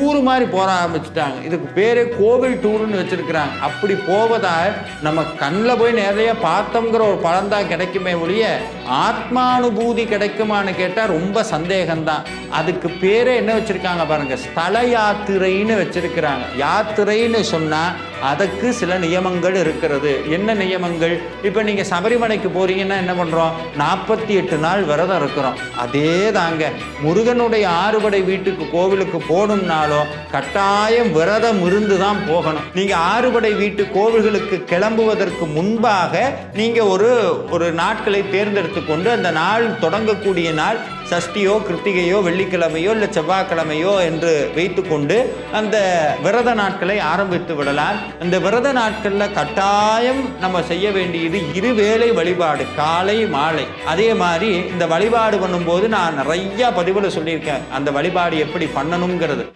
Tour மாதிரி போற ஆரம்பிச்சுட்டாங்க. இதுக்கு பேரே கோவில் டூர்னு வச்சிருக்கிறாங்க. அப்படி போவதா நம்ம கண்ணில் போய் நிறைய பார்த்தோங்கிற ஒரு பலன் தான் கிடைக்குமே ஒழிய ஆத்மானுபூதி கிடைக்குமான்னு கேட்டால் ரொம்ப சந்தேகம்தான். அதுக்கு பேரே என்ன வச்சிருக்காங்க பாருங்க, ஸ்தல யாத்திரைன்னு வச்சிருக்கிறாங்க. யாத்திரைன்னு சொன்னா அதுக்கு சில நியமங்கள் இருக்கிறது. என்ன நியமங்கள்? இப்போ நீங்க சபரிமலைக்கு போறீங்கன்னா என்ன பண்றோம்? 48 நாள் விரதம் இருக்கிறோம். அதே தாங்க முருகனுடைய ஆறுபடை வீட்டுக்கு கோவிலுக்கு போகணும்னாலும் கட்டாயம் விரதம் இருந்து தான் போகணும். நீங்க ஆறுபடை வீட்டு கோவில்களுக்கு கிளம்புவதற்கு முன்பாக நீங்க ஒரு நாட்களை தேர்ந்தெடுத்து கொண்டு அந்த நாள் தொடங்கக்கூடிய நாள் சஷ்டியோ கிருத்திகையோ வெள்ளிக்கிழமையோ இல்லை செவ்வாய்க்கிழமையோ என்று வைத்துக்கொண்டு அந்த விரத நாட்களை ஆரம்பித்து விடலாம். அந்த விரத நாட்களில் கட்டாயம் நம்ம செய்ய வேண்டியது இருவேளை வழிபாடு, காலை மாலை. அதே மாதிரி இந்த வழிபாடு பண்ணும்போது நான் நிறைய பதிவுல சொல்லியிருக்கேன் அந்த வழிபாடு எப்படி பண்ணணுங்கிறது.